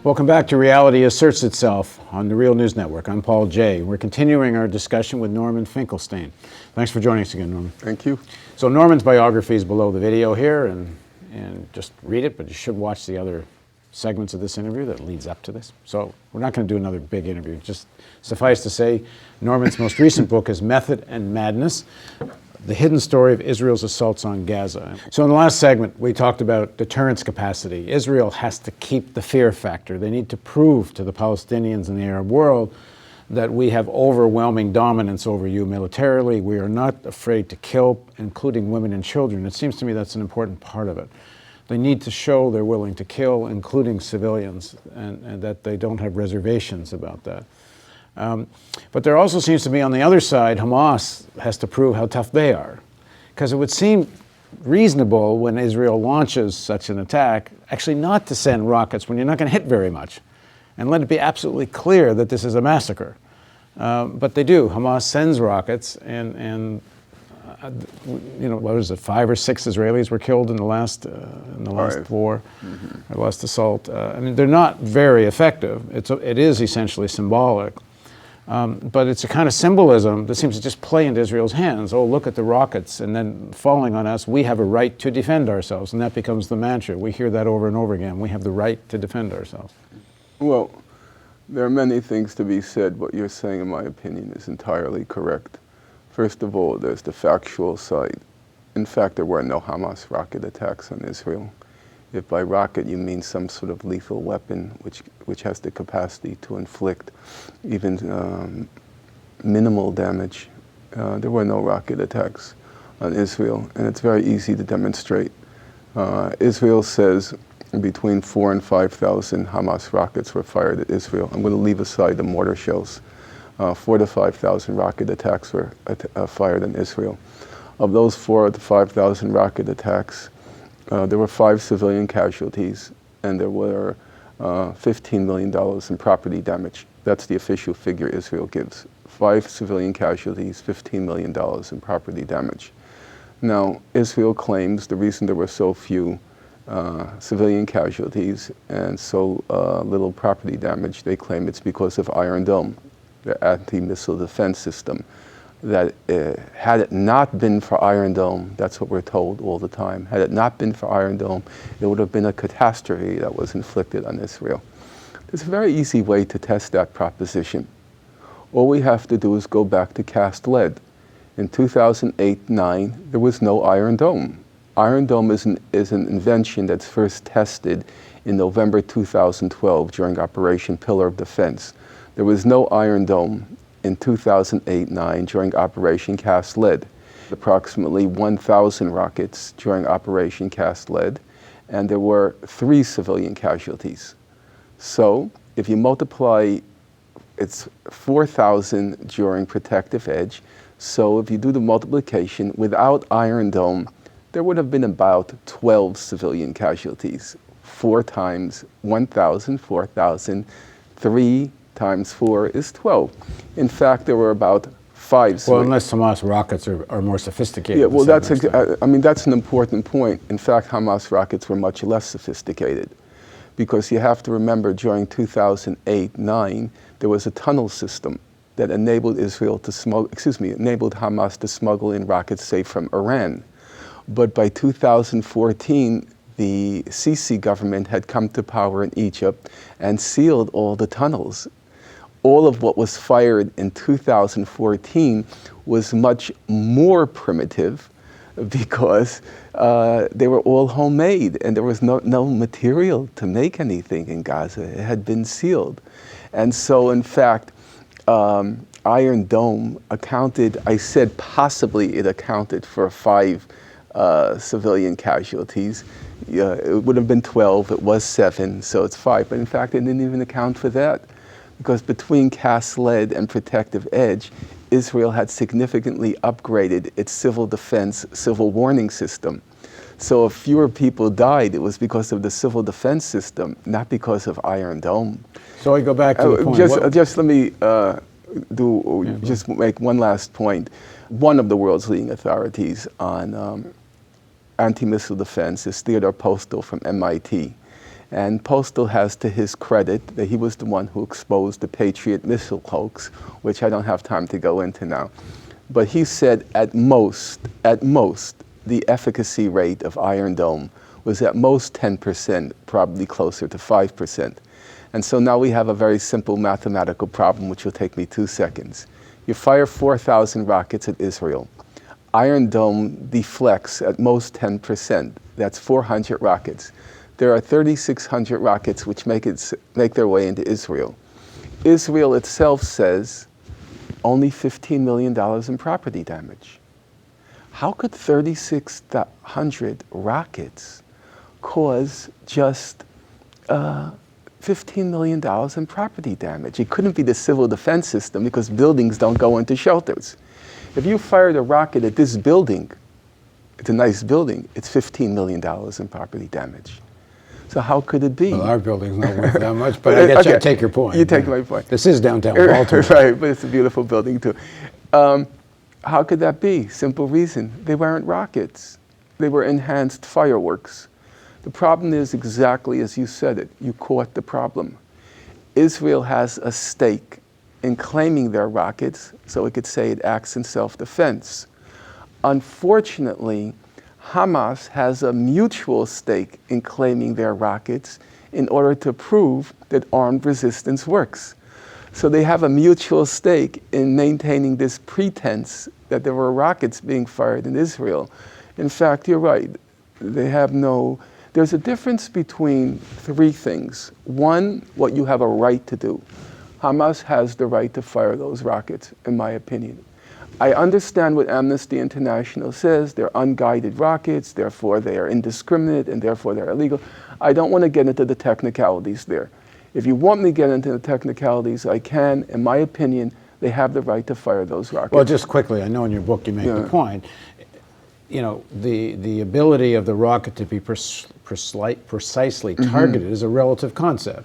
Welcome back to Reality Asserts Itself on the Real News Network. I'm Paul Jay. We're continuing our discussion with Norman Finkelstein. Thanks for joining us again, Norman. Thank you. So Norman's biography is below the video here, and just read it, but you should watch the other segments of this interview that leads up to this. So we're not going to do another big interview. Just suffice to say, Norman's most recent book is Method and Madness: The Hidden Story of Israel's Assaults on Gaza. So in the last segment, we talked about deterrence capacity. Israel has to keep the fear factor. They need to prove to the Palestinians and the Arab world that we have overwhelming dominance over you militarily. We are not afraid to kill, including women and children. It seems to me that's an important part of it. They need to show they're willing to kill, including civilians, and that they don't have reservations about that. But there also seems to be, on the other side, Hamas has to prove how tough they are. Because it would seem reasonable when Israel launches such an attack, actually not to send rockets when you're not going to hit very much, and let it be absolutely clear that this is a massacre. But they do. Hamas sends rockets, and what is it, 5 or 6 Israelis were killed in the last war, or last assault. I mean, they're not very effective. It is essentially symbolic. But it's a kind of symbolism that seems to just play into Israel's hands. Oh, look at the rockets, and then falling on us, we have a right to defend ourselves, and that becomes the mantra. We hear that over and over again. We have the right to defend ourselves. Well, there are many things to be said. What you're saying, in my opinion, is entirely correct. First of all, there's the factual side. In fact, there were no Hamas rocket attacks on Israel. If by rocket you mean some sort of lethal weapon which has the capacity to inflict even minimal damage, there were no rocket attacks on Israel, and it's very easy to demonstrate. Israel says between 4,000 and 5,000 Hamas rockets were fired at Israel. I'm going to leave aside the mortar shells. 4,000 to 5,000 rocket attacks were fired in Israel. Of those 4,000 to 5,000 rocket attacks, there were 5 civilian casualties, and there were $15 million in property damage. That's the official figure Israel gives. 5 civilian casualties, $15 million in property damage. Now, Israel claims the reason there were so few civilian casualties and so little property damage, they claim it's because of Iron Dome, the anti-missile defense system. That had it not been for Iron Dome, that's what we're told all the time, had it not been for Iron Dome, it would have been a catastrophe that was inflicted on Israel. There's a very easy way to test that proposition. All we have to do is go back to cast lead. In 2008-9, there was no Iron Dome. Iron Dome is an invention that's first tested in November 2012 during Operation Pillar of Defense. There was no Iron Dome in 2008-9 during Operation Cast Lead. Approximately 1,000 rockets during Operation Cast Lead, and there were 3 civilian casualties. So if you multiply, it's 4,000 during Protective Edge. So if you do the multiplication, without Iron Dome, there would have been about 12 civilian casualties. 4 times 1,000, 4,000, 3 times 4 is 12. In fact, there were about 5. Well, unless Hamas rockets are more sophisticated. Yeah, well, that's an important point. In fact, Hamas rockets were much less sophisticated, because you have to remember during 2008-9, there was a tunnel system that enabled enabled Hamas to smuggle in rockets, say, from Iran. But by 2014, the Sisi government had come to power in Egypt and sealed all the tunnels. All of what was fired in 2014 was much more primitive because they were all homemade, and there was no material to make anything in Gaza. It had been sealed. And so, in fact, Iron Dome accounted, I said possibly it accounted for 5 civilian casualties. Yeah, it would have been 12, it was 7, so it's 5. But in fact, it didn't even account for that, because between Cast Lead and Protective Edge, Israel had significantly upgraded its civil defense, civil warning system. So if fewer people died, it was because of the civil defense system, not because of Iron Dome. So I go back to the point. Just let me make one last point. One of the world's leading authorities on anti-missile defense is Theodore Postel from MIT. And Postal has to his credit that he was the one who exposed the Patriot missile hoax, which I don't have time to go into now. But he said at most, the efficacy rate of Iron Dome was at most 10%, probably closer to 5%. And so now we have a very simple mathematical problem, which will take me 2 seconds. You fire 4,000 rockets at Israel. Iron Dome deflects at most 10%. That's 400 rockets. There are 3,600 rockets which make their way into Israel. Israel itself says only $15 million in property damage. How could 3,600 rockets cause just $15 million in property damage? It couldn't be the civil defense system because buildings don't go into shelters. If you fired a rocket at this building, it's a nice building, it's $15 million in property damage. So how could it be? Well, our building's not worth that much, but I guess okay. I take your point. You take my point. This is downtown Baltimore. Right, but it's a beautiful building too. How could that be? Simple reason. They weren't rockets. They were enhanced fireworks. The problem is exactly as you said it. You caught the problem. Israel has a stake in claiming their rockets, so it could say it acts in self-defense. Unfortunately, Hamas has a mutual stake in claiming their rockets in order to prove that armed resistance works. So they have a mutual stake in maintaining this pretense that there were rockets being fired in Israel. In fact, you're right. There's a difference between three things. One, what you have a right to do. Hamas has the right to fire those rockets, in my opinion. I understand what Amnesty International says. They're unguided rockets, therefore they are indiscriminate, and therefore they're illegal. I don't want to get into the technicalities there. If you want me to get into the technicalities, I can. In my opinion, they have the right to fire those rockets. Well, just quickly, I know in your book you make the point. You know, the ability of the rocket to be precisely targeted is a relative concept.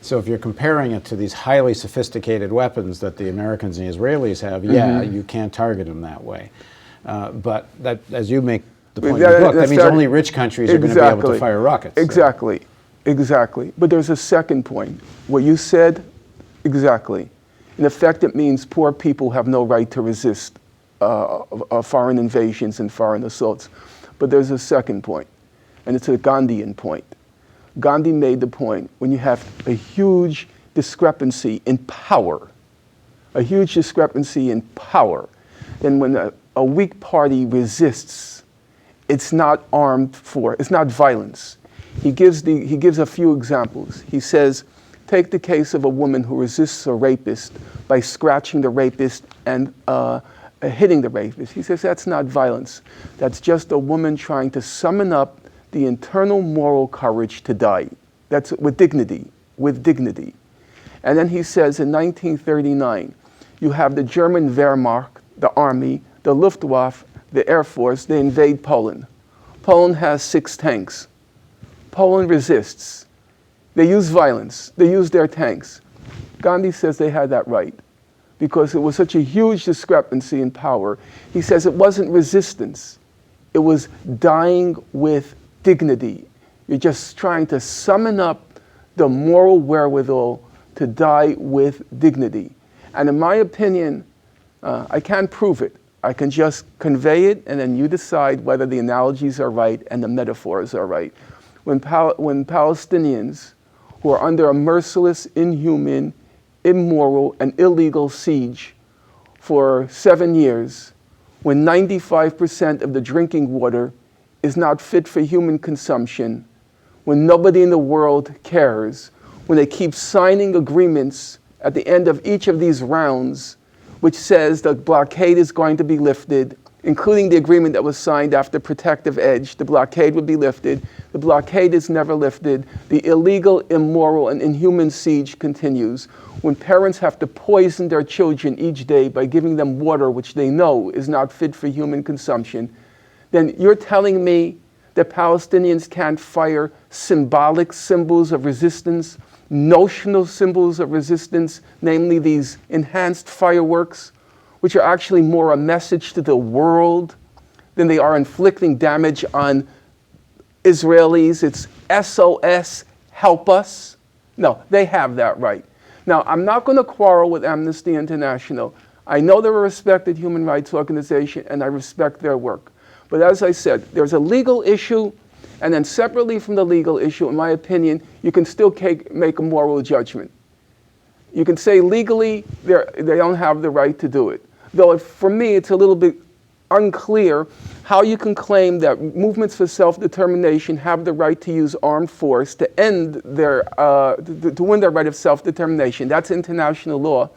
So if you're comparing it to these highly sophisticated weapons that the Americans and the Israelis have, yeah, you can't target them that way. But that, as you make the point in your book, that means only rich countries are going to be able to fire rockets. Exactly, exactly. But there's a second point. What you said, exactly. In effect, it means poor people have no right to resist foreign invasions and foreign assaults. But there's a second point, and it's a Gandhian point. Gandhi made the point, when you have a huge discrepancy in power, then when a weak party resists, it's not it's not violence. He gives a few examples. He says, take the case of a woman who resists a rapist by scratching the rapist and hitting the rapist. He says that's not violence. That's just a woman trying to summon up the internal moral courage to die. That's with dignity, And then he says in 1939, you have the German Wehrmacht, the army, the Luftwaffe, the Air Force, they invade Poland. Poland has 6 tanks. Poland resists. They use violence. They use their tanks. Gandhi says they had that right because it was such a huge discrepancy in power. He says it wasn't resistance. It was dying with dignity. You're just trying to summon up the moral wherewithal to die with dignity. And in my opinion, I can't prove it. I can just convey it, and then you decide whether the analogies are right and the metaphors are right. When Palestinians, who are under a merciless, inhuman, immoral, and illegal siege for 7 years, when 95% of the drinking water is not fit for human consumption, when nobody in the world cares, when they keep signing agreements at the end of each of these rounds, which says the blockade is going to be lifted, including the agreement that was signed after Protective Edge, the blockade would be lifted. The blockade is never lifted. The illegal, immoral, and inhuman siege continues. When parents have to poison their children each day by giving them water which they know is not fit for human consumption, then you're telling me that Palestinians can't fire symbolic symbols of resistance, notional symbols of resistance, namely these enhanced fireworks, which are actually more a message to the world than they are inflicting damage on Israelis. It's SOS, help us. No, they have that right. Now, I'm not going to quarrel with Amnesty International. I know they're a respected human rights organization, and I respect their work. But as I said, there's a legal issue, and then separately from the legal issue, in my opinion, you can still make a moral judgment. You can say legally they don't have the right to do it. Though for me, it's a little bit unclear how you can claim that movements for self-determination have the right to use armed force to end to win their right of self-determination. That's international law.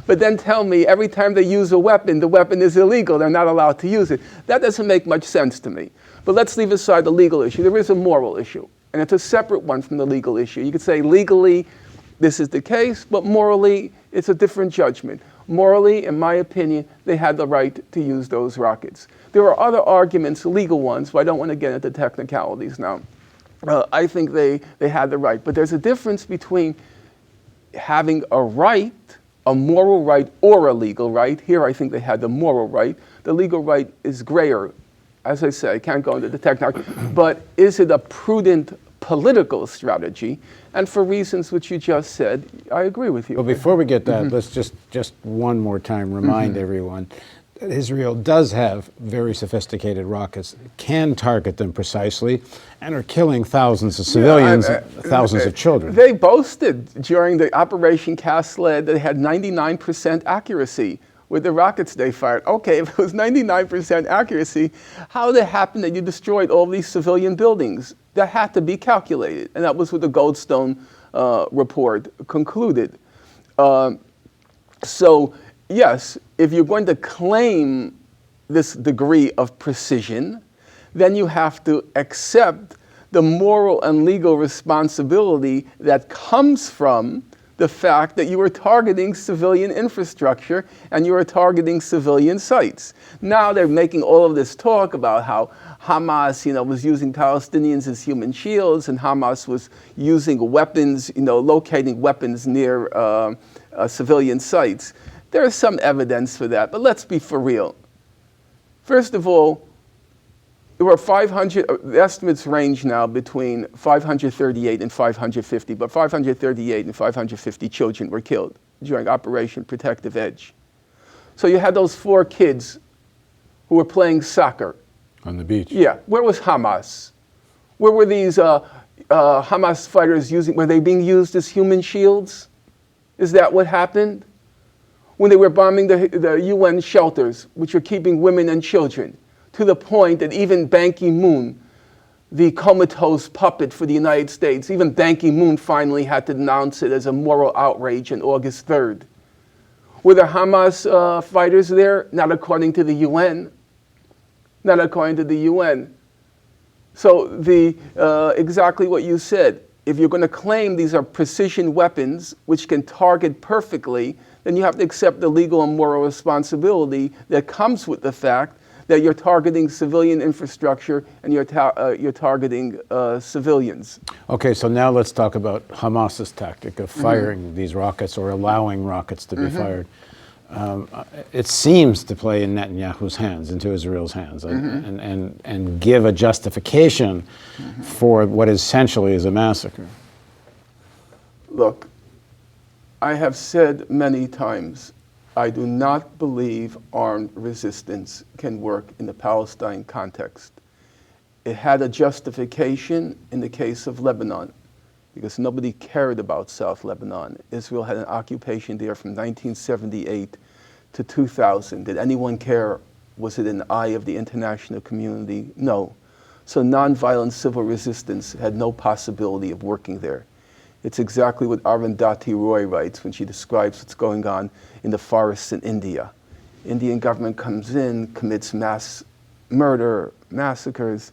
But then tell me every time they use a weapon, the weapon is illegal. They're not allowed to use it. That doesn't make much sense to me. But let's leave aside the legal issue. There is a moral issue, and it's a separate one from the legal issue. You could say legally this is the case, but morally it's a different judgment. Morally, in my opinion, they had the right to use those rockets. There are other arguments, legal ones, but I don't want to get into technicalities now. I think they had the right. But there's a difference between having a right, a moral right, or a legal right. Here I think they had the moral right. The legal right is grayer. As I say, I can't go into the technicality. But is it a prudent political strategy? And for reasons which you just said, I agree with you. Well, before we get that, let's just one more time remind everyone that Israel does have very sophisticated rockets, can target them precisely, and are killing thousands of civilians, thousands of children. They boasted during the Operation Cast Lead that they had 99% accuracy with the rockets they fired. Okay, if it was 99% accuracy, how did it happen that you destroyed all these civilian buildings? That had to be calculated, and that was what the Goldstone report concluded. So, yes, if you're going to claim this degree of precision, then you have to accept the moral and legal responsibility that comes from the fact that you are targeting civilian infrastructure and you are targeting civilian sites. Now they're making all of this talk about how Hamas, was using Palestinians as human shields, and Hamas was using weapons, locating weapons near civilian sites. There is some evidence for that, but let's be for real. First of all, there were 500, the estimates range now between 538 and 550, but 538 and 550 children were killed during Operation Protective Edge. So you had those 4 kids who were playing soccer. On the beach. Yeah, where was Hamas? Where were these Hamas fighters were they being used as human shields? Is that what happened? When they were bombing the UN shelters, which are keeping women and children, to the point that even Ban Ki-moon, the comatose puppet for the United States, even Ban Ki-moon finally had to denounce it as a moral outrage on August 3rd. Were the Hamas fighters there? Not according to the UN. Not according to the UN. So exactly what you said. If you're going to claim these are precision weapons which can target perfectly, then you have to accept the legal and moral responsibility that comes with the fact that you're targeting civilian infrastructure and you're targeting civilians. Okay, so now let's talk about Hamas's tactic of firing these rockets or allowing rockets to be fired. It seems to play in Netanyahu's hands, into Israel's hands, and give a justification for what essentially is a massacre. Look, I have said many times, I do not believe armed resistance can work in the Palestine context. It had a justification in the case of Lebanon, because nobody cared about South Lebanon. Israel had an occupation there from 1978 to 2000. Did anyone care? Was it in the eye of the international community? No. So nonviolent civil resistance had no possibility of working there. It's exactly what Arundhati Roy writes when she describes what's going on in the forests in India. Indian government comes in, commits mass murder, massacres.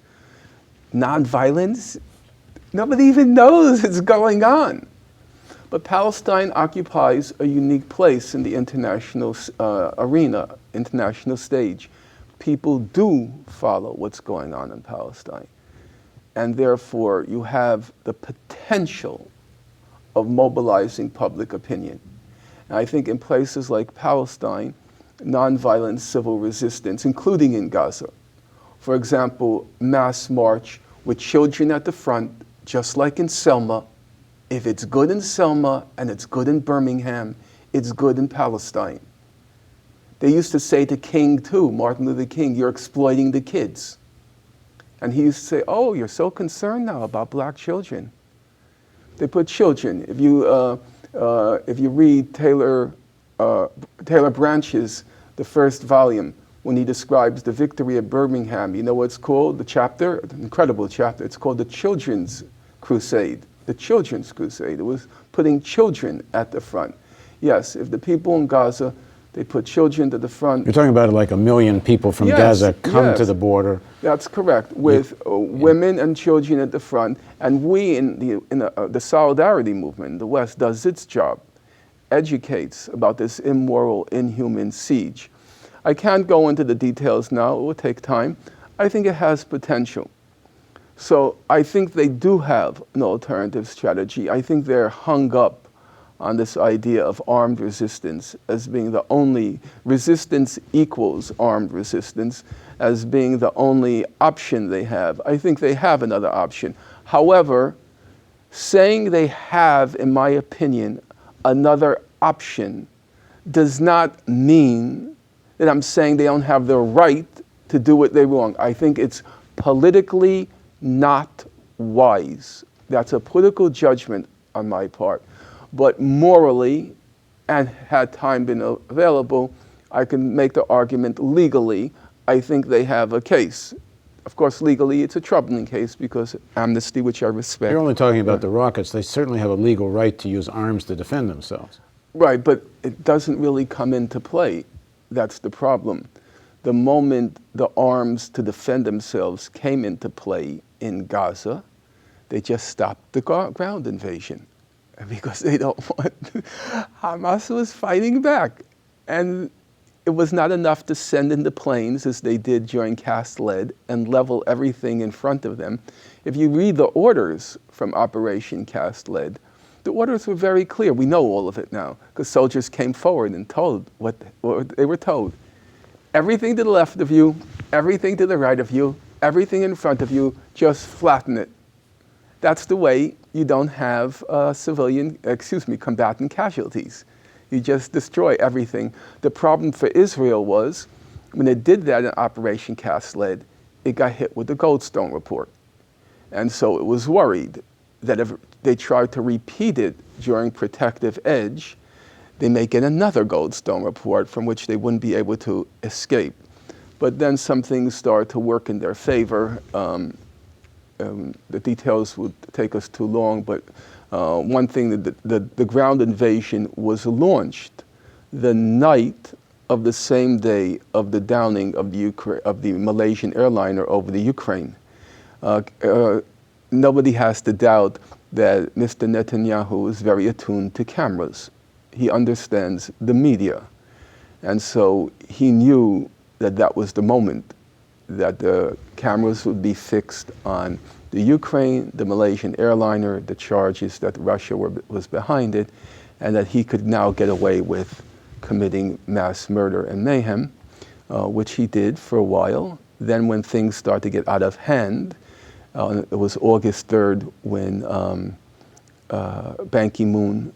Non-violence? Nobody even knows it's going on. But Palestine occupies a unique place in the international arena, international stage. People do follow what's going on in Palestine. And therefore, you have the potential of mobilizing public opinion. And I think in places like Palestine, nonviolent civil resistance, including in Gaza, for example, mass march with children at the front, just like in Selma, If it's good in Selma and it's good in Birmingham, it's good in Palestine. They used to say to King too, Martin Luther King, you're exploiting the kids. And he used to say, oh, you're so concerned now about black children. They put children. If you read Taylor Branch's, the first volume, when he describes the victory of Birmingham, you know what it's called? The chapter, an incredible chapter. It's called the Children's Crusade. The Children's Crusade. It was putting children at the front. Yes, if the people in Gaza, they put children to the front. You're talking about like 1 million people from Gaza come to the border. That's correct, with women and children at the front. And we in the Solidarity movement in the West does its job, educates about this immoral, inhuman siege. I can't go into the details now, it will take time. I think it has potential. So I think they do have an alternative strategy. I think they're hung up on this idea of armed resistance as being the only, resistance equals armed resistance, as being the only option they have. I think they have another option. However, saying they have, in my opinion, another option does not mean that I'm saying they don't have the right to do what they want. I think it's politically not wise. That's a political judgment on my part. But morally, and had time been available, I can make the argument legally, I think they have a case. Of course, legally, it's a troubling case because amnesty, which I respect. You're only talking about the rockets. They certainly have a legal right to use arms to defend themselves. Right, but it doesn't really come into play. That's the problem. The moment the arms to defend themselves came into play in Gaza, they just stopped the ground invasion because they don't want, Hamas was fighting back. And it was not enough to send in the planes as they did during Cast Lead and level everything in front of them. If you read the orders from Operation Cast Lead, the orders were very clear. We know all of it now because soldiers came forward and told what they were told. Everything to the left of you, everything to the right of you, everything in front of you, just flatten it. That's the way you don't have combatant casualties. You just destroy everything. The problem for Israel was, when it did that in Operation Cast Lead, it got hit with the Goldstone report. And so it was worried that if they tried to repeat it during Protective Edge, they may get another Goldstone report from which they wouldn't be able to escape. But then some things started to work in their favor. The details would take us too long, but one thing, the ground invasion was launched the night of the same day of the downing of the Malaysian airliner over the Ukraine. Nobody has to doubt that Mr. Netanyahu is very attuned to cameras. He understands the media. And so he knew that that was the moment that the cameras would be fixed on the Ukraine, the Malaysian airliner, the charges that Russia was behind it, and that he could now get away with committing mass murder and mayhem, which he did for a while. Then when things started to get out of hand, it was August 3rd when Ban Ki-moon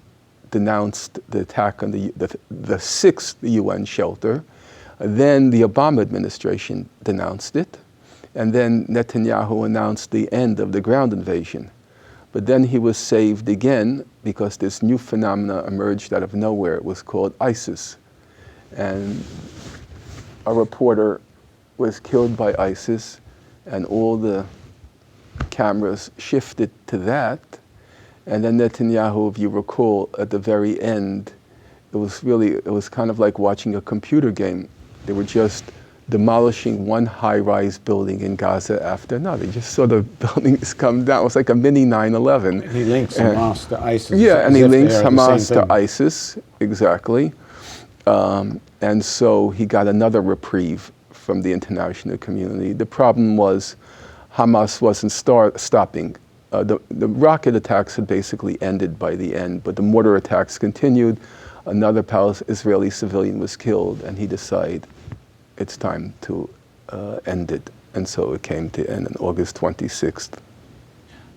denounced the attack on the sixth UN shelter. Then the Obama administration denounced it. And then Netanyahu announced the end of the ground invasion. But then he was saved again because this new phenomena emerged out of nowhere. It was called ISIS. And a reporter was killed by ISIS, and all the cameras shifted to that. And then Netanyahu, if you recall, at the very end, it was kind of like watching a computer game. They were just demolishing one high-rise building in Gaza after another. You just saw the buildings come down. It was like a mini 9/11. He links Hamas to ISIS. Yeah, and he links Hamas to ISIS, exactly. And so he got another reprieve from the international community. The problem was Hamas wasn't stopping. The rocket attacks had basically ended by the end, but the mortar attacks continued. Another Israeli civilian was killed, and he decided it's time to end it. And so it came to end on August 26th.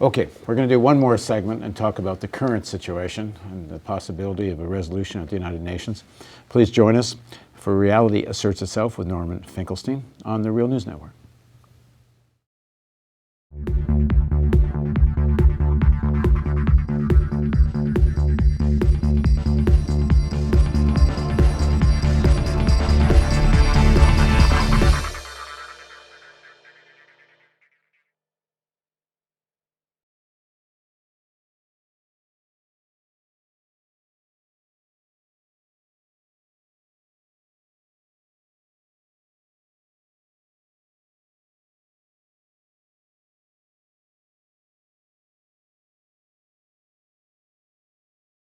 Okay, we're going to do one more segment and talk about the current situation and the possibility of a resolution at the United Nations. Please join us for Reality Asserts Itself with Norman Finkelstein on the Real News Network.